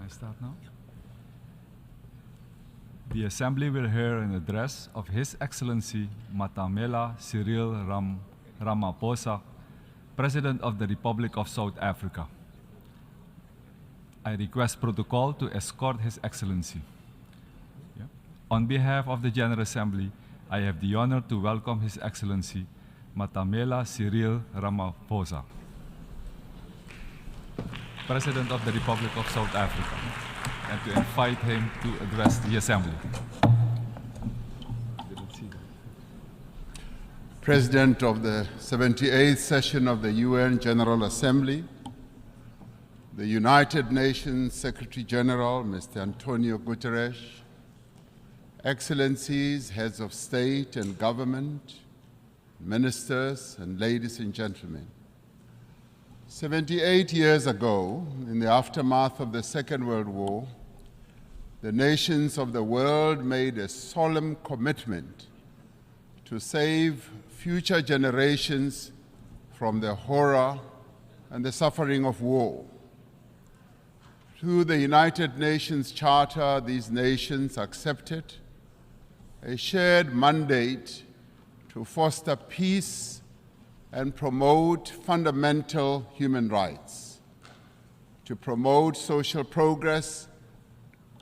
Can I start now? The Assembly will hear an address of His Excellency Matamela Cyril Ramaphosa, President of the Republic of South Africa. I request protocol to escort His Excellency. Yeah. On behalf of the General Assembly, I have the honor to welcome His Excellency Matamela Cyril Ramaphosa, President of the Republic of South Africa, and to invite him to address the Assembly. President of the 78th session of the UN General Assembly, the United Nations Secretary General, Mr. Antonio Guterres, Excellencies, heads of state and government, ministers, and ladies and gentlemen. 78 years ago, in the aftermath of the Second World War, the nations of the world made a solemn commitment to save future generations from the horror and the suffering of war. Through the United Nations Charter, these nations accepted a shared mandate to foster peace and promote fundamental human rights, to promote social progress,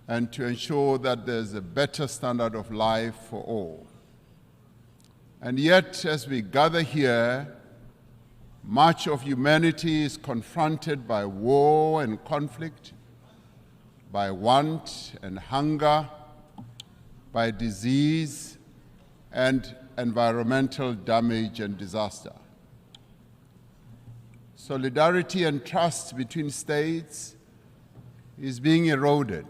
and to ensure that there's a better standard of life for all. And yet, as we gather here, much of humanity is confronted by war and conflict, by want and hunger, by disease and environmental damage and disaster. Solidarity and trust between states is being eroded.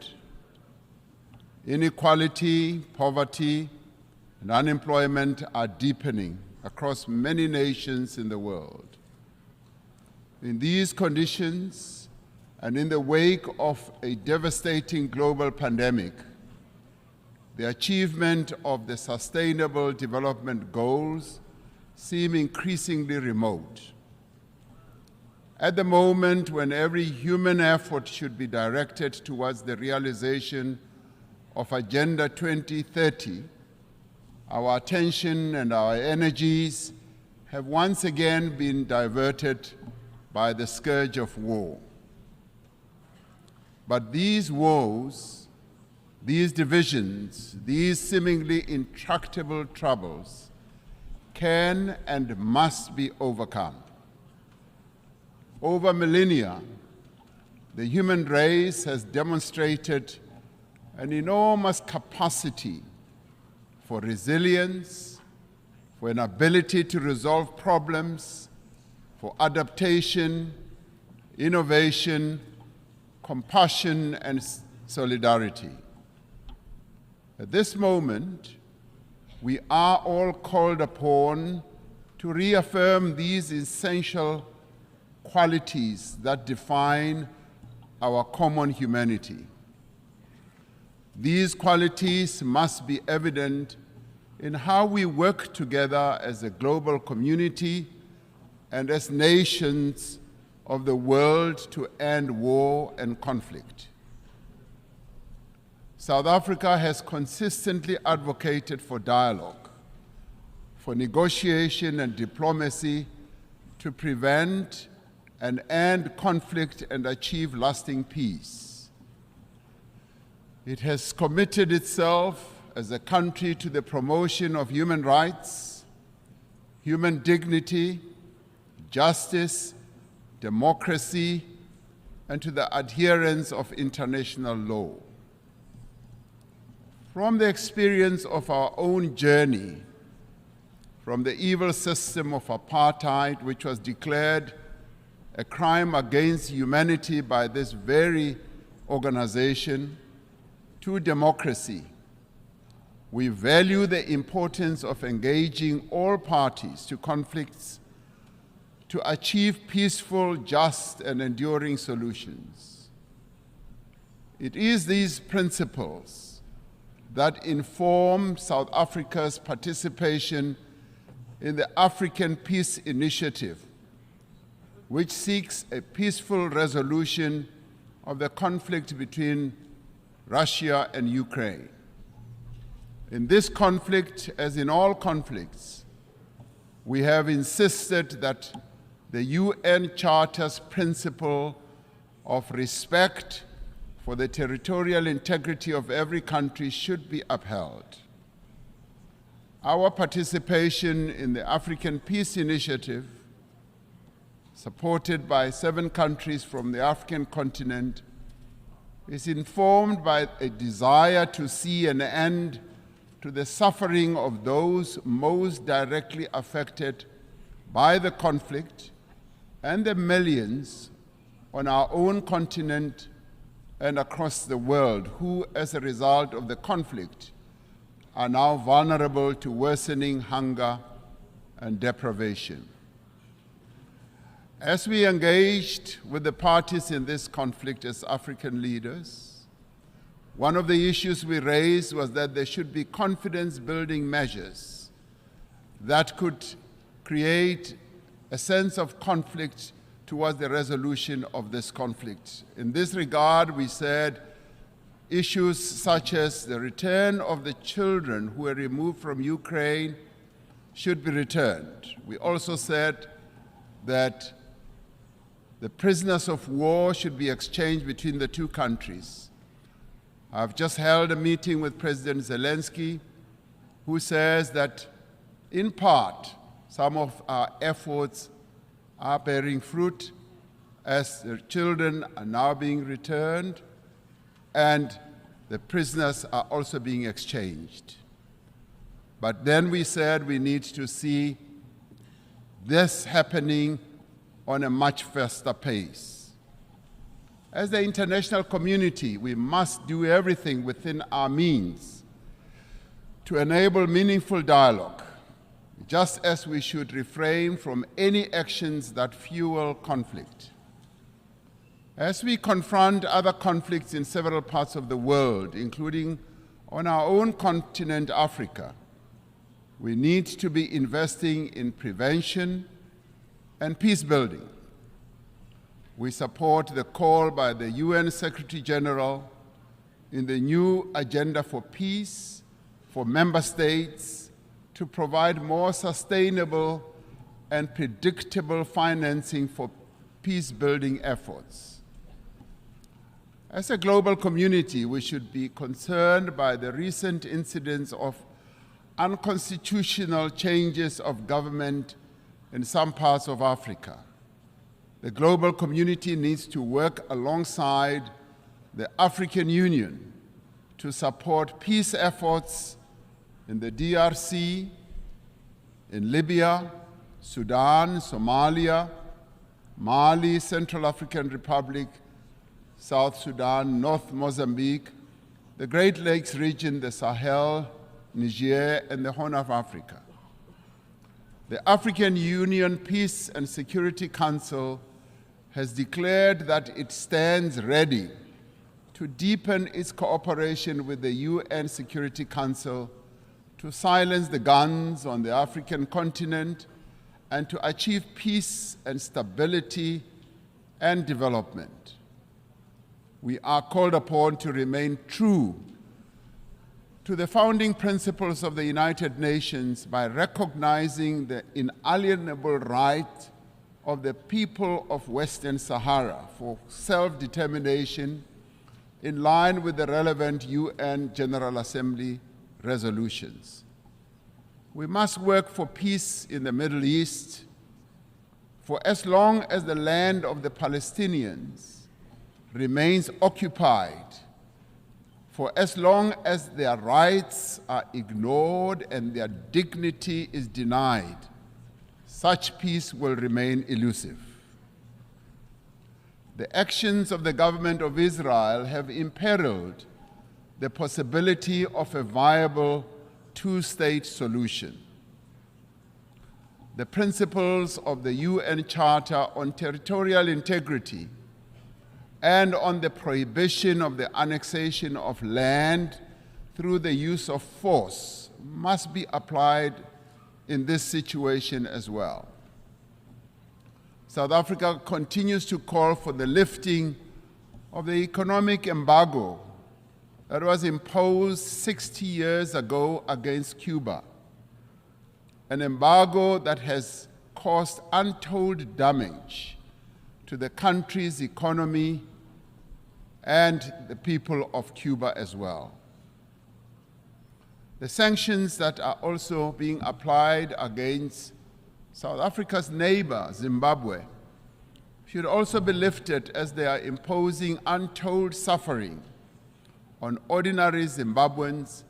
Inequality, poverty, and unemployment are deepening across many nations in the world. In these conditions, and in the wake of a devastating global pandemic, the achievement of the Sustainable Development Goals seem increasingly remote. At the moment when every human effort should be directed towards the realization of Agenda 2030, our attention and our energies have once again been diverted by the scourge of war. But these woes, these divisions, these seemingly intractable troubles can and must be overcome. Over millennia, the human race has demonstrated an enormous capacity for resilience, for an ability to resolve problems, for adaptation, innovation, compassion, and solidarity. At this moment, we are all called upon to reaffirm these essential qualities that define our common humanity. These qualities must be evident in how we work together as a global community and as nations of the world to end war and conflict. South Africa has consistently advocated for dialogue, for negotiation and diplomacy to prevent and end conflict and achieve lasting peace. It has committed itself as a country to the promotion of human rights, human dignity, justice, democracy, and to the adherence of international law. From the experience of our own journey, from the evil system of apartheid, which was declared a crime against humanity by this very organization, to democracy, we value the importance of engaging all parties to conflicts to achieve peaceful, just, and enduring solutions. It is these principles that inform South Africa's participation in the African Peace Initiative, which seeks a peaceful resolution of the conflict between Russia and Ukraine. In this conflict, as in all conflicts, we have insisted that the UN Charter's principle of respect for the territorial integrity of every country should be upheld. Our participation in the African Peace Initiative, supported by 7 countries from the African continent, is informed by a desire to see an end to the suffering of those most directly affected by the conflict and the millions on our own continent and across the world who, as a result of the conflict, are now vulnerable to worsening hunger and deprivation. As we engaged with the parties in this conflict as African leaders, one of the issues we raised was that there should be confidence-building measures that could create a sense of conflict towards the resolution of this conflict. In this regard, we said issues such as the return of the children who were removed from Ukraine should be returned. We also said that the prisoners of war should be exchanged between the 2 countries. I've just held a meeting with President Zelensky, who says that, in part, some of our efforts are bearing fruit as the children are now being returned and the prisoners are also being exchanged. But then we said we need to see this happening on a much faster pace. As the international community, we must do everything within our means to enable meaningful dialogue, just as we should refrain from any actions that fuel conflict. As we confront other conflicts in several parts of the world, including on our own continent, Africa, we need to be investing in prevention and peace building. We support the call by the UN Secretary General in the new Agenda for Peace for member states to provide more sustainable and predictable financing for peace-building efforts. As a global community, we should be concerned by the recent incidents of unconstitutional changes of government in some parts of Africa. The global community needs to work alongside the African Union to support peace efforts in the DRC, in Libya, Sudan, Somalia, Mali, Central African Republic, South Sudan, North Mozambique, the Great Lakes region, the Sahel, Niger, and the Horn of Africa. The African Union Peace and Security Council has declared that it stands ready to deepen its cooperation with the UN Security Council to silence the guns on the African continent and to achieve peace and stability and development. We are called upon to remain true to the founding principles of the United Nations by recognizing the inalienable right of the people of Western Sahara for self-determination in line with the relevant UN General Assembly resolutions. We must work for peace in the Middle East for as long as the land of the Palestinians remains occupied, for as long as their rights are ignored and their dignity is denied, such peace will remain elusive. The actions of the government of Israel have imperiled the possibility of a viable 2-state solution. The principles of the UN Charter on territorial integrity and on the prohibition of the annexation of land through the use of force must be applied in this situation as well. South Africa continues to call for the lifting of the economic embargo that was imposed 60 years ago against Cuba, an embargo that has caused untold damage to the country's economy and the people of Cuba as well. The sanctions that are also being applied against South Africa's neighbor, Zimbabwe, should also be lifted as they are imposing untold suffering on ordinary Zimbabweans,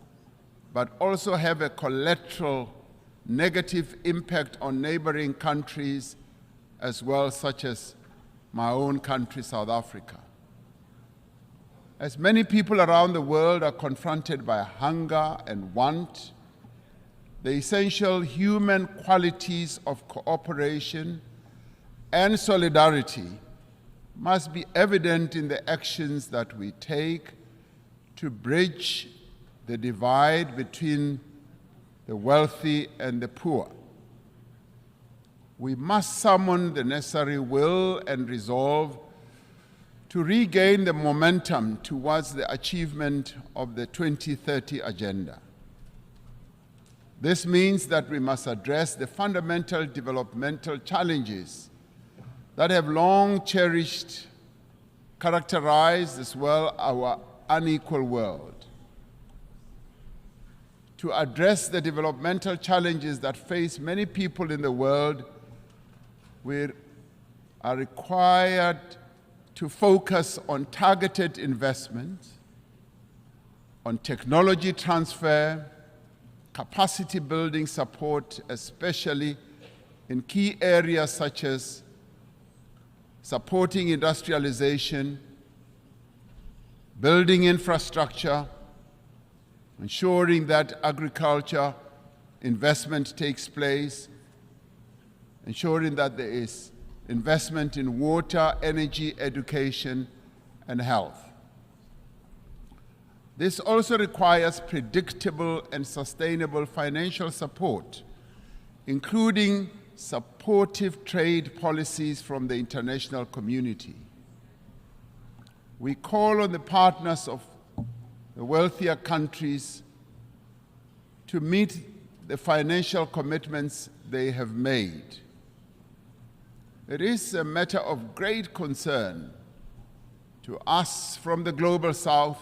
but also have a collateral negative impact on neighboring countries as well, such as my own country, South Africa. As many people around the world are confronted by hunger and want, the essential human qualities of cooperation and solidarity must be evident in the actions that we take to bridge the divide between the wealthy and the poor. We must summon the necessary will and resolve to regain the momentum towards the achievement of the 2030 Agenda. This means that we must address the fundamental developmental challenges that have long characterized as well our unequal world. To address the developmental challenges that face many people in the world, we are required to focus on targeted investment, on technology transfer, capacity building support, especially in key areas such as supporting industrialization, building infrastructure, ensuring that agriculture investment takes place, ensuring that there is investment in water, energy, education, and health. This also requires predictable and sustainable financial support, including supportive trade policies from the international community. We call on the partners of the wealthier countries to meet the financial commitments they have made. It is a matter of great concern to us from the Global South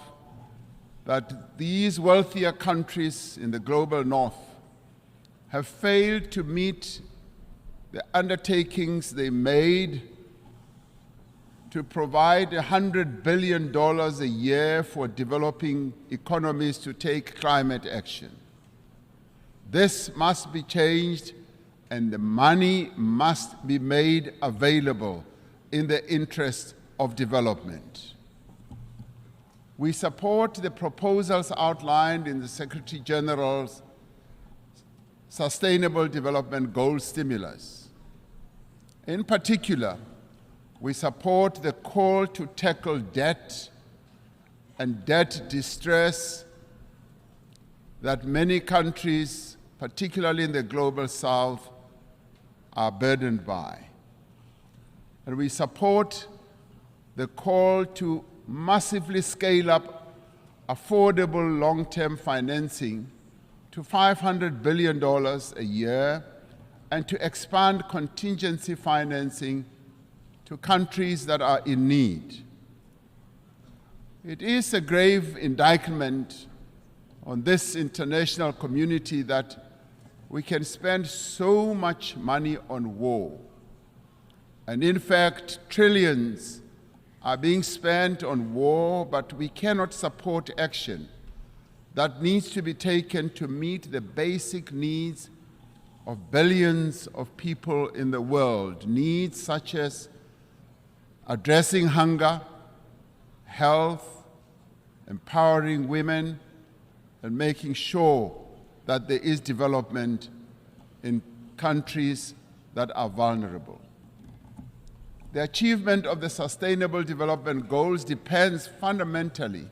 that these wealthier countries in the Global North have failed to meet the undertakings they made to provide $100 billion a year for developing economies to take climate action. This must be changed, and the money must be made available in the interest of development. We support the proposals outlined in the Secretary General's Sustainable Development Goals stimulus. In particular, we support the call to tackle debt and debt distress that many countries, particularly in the Global South, are burdened by. And we support the call to massively scale up affordable long-term financing to $500 billion a year and to expand contingency financing to countries that are in need. It is a grave indictment on this international community that we can spend so much money on war. And in fact, trillions are being spent on war, but we cannot support action that needs to be taken to meet the basic needs of billions of people in the world, needs such as addressing hunger, health, empowering women, and making sure that there is development in countries that are vulnerable. The achievement of the Sustainable Development Goals depends fundamentally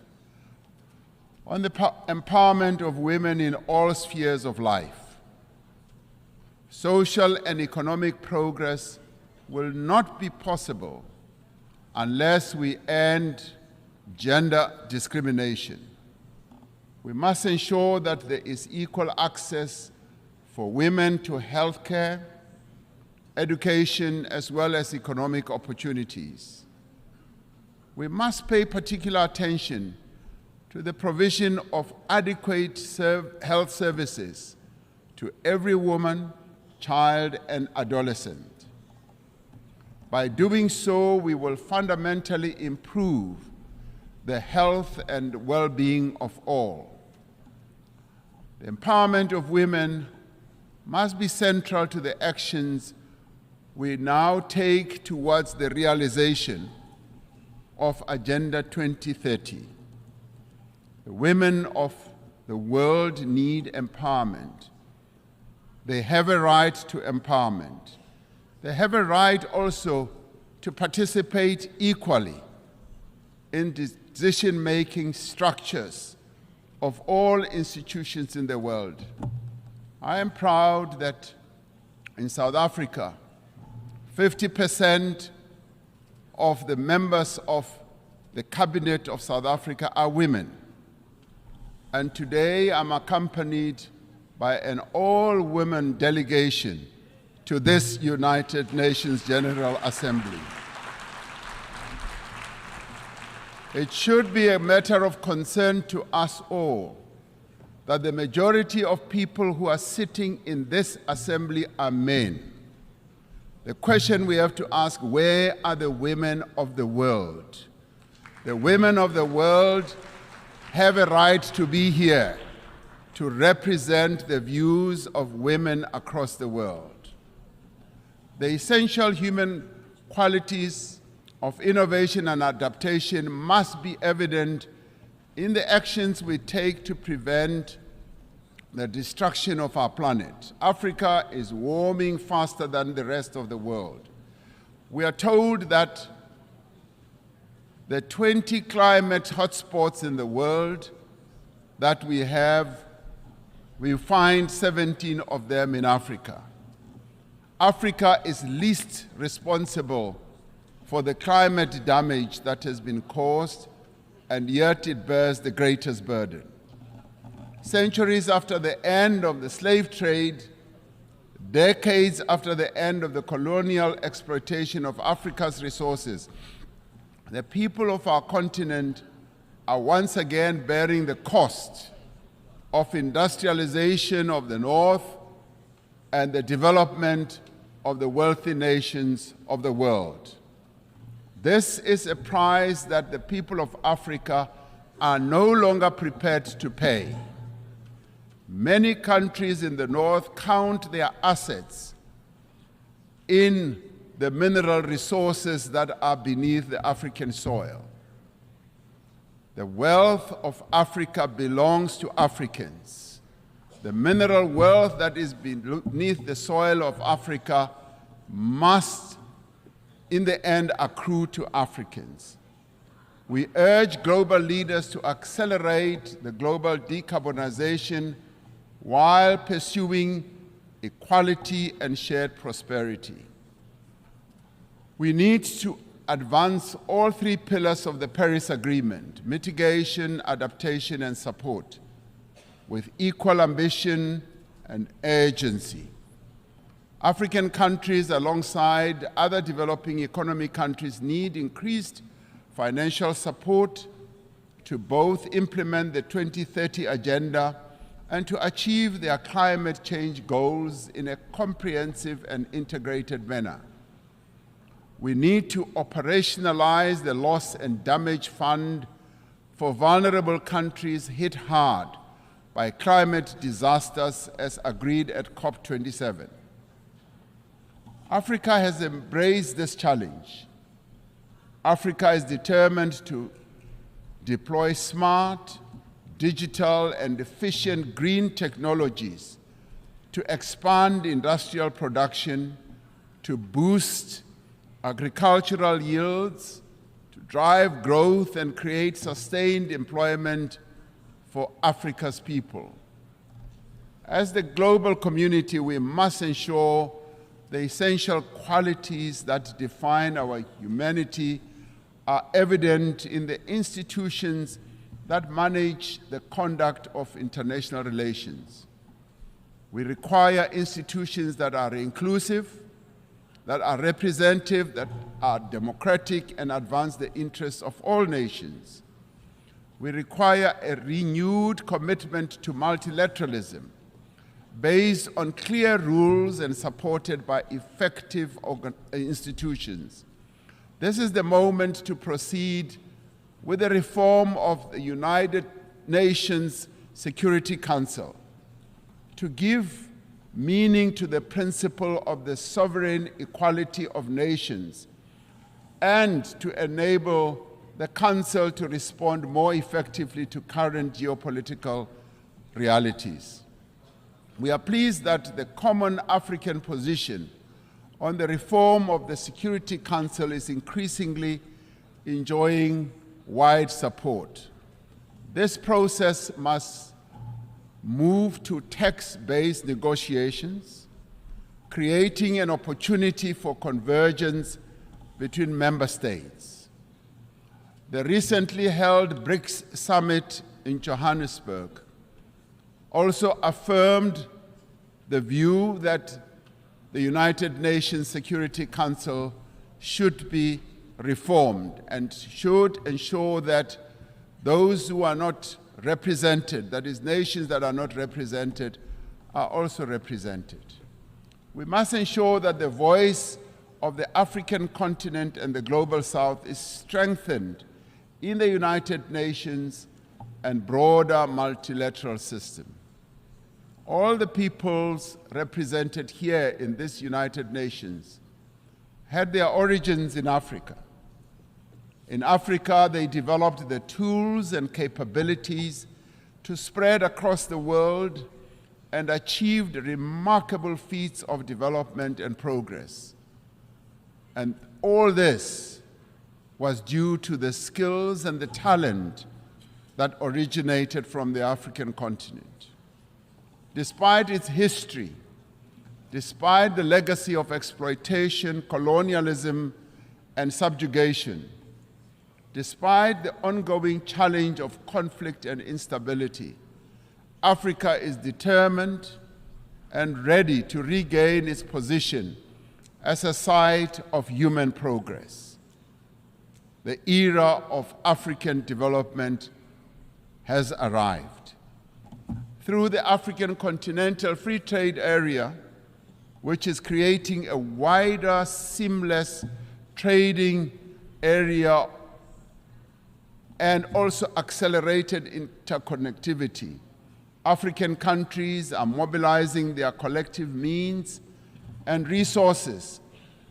on the empowerment of women in all spheres of life. Social and economic progress will not be possible unless we end gender discrimination. We must ensure that there is equal access for women to healthcare, education, as well as economic opportunities. We must pay particular attention to the provision of adequate health services to every woman, child, and adolescent. By doing so, we will fundamentally improve the health and well-being of all. The empowerment of women must be central to the actions we now take towards the realization of Agenda 2030. The women of the world need empowerment. They have a right to empowerment. They have a right also to participate equally in decision-making structures of all institutions in the world. I am proud that in South Africa, 50% of the members of the Cabinet of South Africa are women. And today I'm accompanied by an all-women delegation to this United Nations General Assembly. It should be a matter of concern to us all that the majority of people who are sitting in this assembly are men. The question we have to ask, where are the women of the world? The women of the world have a right to be here to represent the views of women across the world. The essential human qualities of innovation and adaptation must be evident in the actions we take to prevent the destruction of our planet. Africa is warming faster than the rest of the world. We are told that the 20 climate hotspots in the world that we have, we find 17 of them in Africa. Africa is least responsible for the climate damage that has been caused, and yet it bears the greatest burden. Centuries after the end of the slave trade, decades after the end of the colonial exploitation of Africa's resources, the people of our continent are once again bearing the cost of industrialization of the North and the development of the wealthy nations of the world. This is a price that the people of Africa are no longer prepared to pay. Many countries in the North count their assets in the mineral resources that are beneath the African soil. The wealth of Africa belongs to Africans. The mineral wealth that is beneath the soil of Africa must, in the end, accrue to Africans. We urge global leaders to accelerate the global decarbonization while pursuing equality and shared prosperity. We need to advance all three pillars of the Paris Agreement: mitigation, adaptation, and support, with equal ambition and urgency. African countries, alongside other developing economy countries, need increased financial support to both implement the 2030 Agenda and to achieve their climate change goals in a comprehensive and integrated manner. We need to operationalize the Loss and Damage Fund for vulnerable countries hit hard by climate disasters, as agreed at COP27. Africa has embraced this challenge. Africa is determined to deploy smart, digital, and efficient green technologies to expand industrial production, to boost agricultural yields, to drive growth and create sustained employment for Africa's people. As the global community, we must ensure the essential qualities that define our humanity are evident in the institutions that manage the conduct of international relations. We require institutions that are inclusive, that are representative, that are democratic and advance the interests of all nations. We require a renewed commitment to multilateralism based on clear rules and supported by effective institutions. This is the moment to proceed with the reform of the United Nations Security Council, to give meaning to the principle of the sovereign equality of nations, and to enable the Council to respond more effectively to current geopolitical realities. We are pleased that the common African position on the reform of the Security Council is increasingly enjoying wide support. This process must move to text-based negotiations, creating an opportunity for convergence between member states. The recently held BRICS summit in Johannesburg also affirmed the view that the United Nations Security Council should be reformed and should ensure that those who are not represented, that is, nations that are not represented, are also represented. We must ensure that the voice of the African continent and the Global South is strengthened in the United Nations and broader multilateral system. All the peoples represented here in this United Nations had their origins in Africa. In Africa, they developed the tools and capabilities to spread across the world and achieved remarkable feats of development and progress. And all this was due to the skills and the talent that originated from the African continent. Despite its history, despite the legacy of exploitation, colonialism, and subjugation, despite the ongoing challenge of conflict and instability, Africa is determined and ready to regain its position as a site of human progress. The era of African development has arrived. Through the African Continental Free Trade Area, which is creating a wider, seamless trading area and also accelerated interconnectivity, African countries are mobilizing their collective means and resources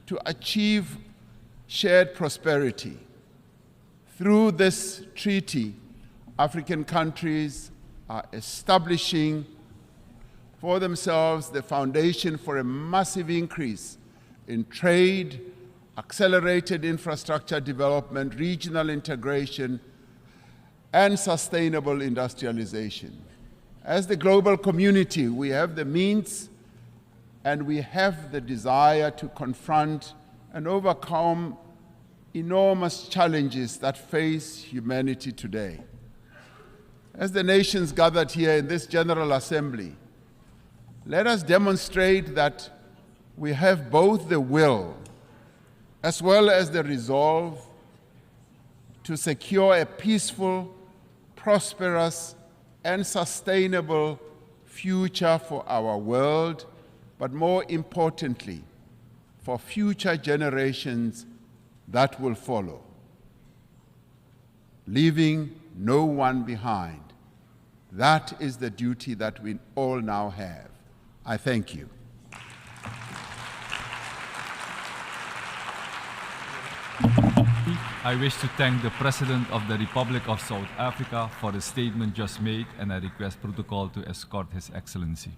to achieve shared prosperity. Through this treaty, African countries are establishing for themselves the foundation for a massive increase in trade, accelerated infrastructure development, regional integration, and sustainable industrialization. As the global community, we have the means and we have the desire to confront and overcome enormous challenges that face humanity today. As the nations gathered here in this General Assembly, let us demonstrate that we have both the will as well as the resolve to secure a peaceful, prosperous, and sustainable future for our world, but more importantly, for future generations that will follow, leaving no one behind. That is the duty that we all now have. I thank you. I wish to thank the President of the Republic of South Africa for the statement just made, and I request protocol to escort His Excellency.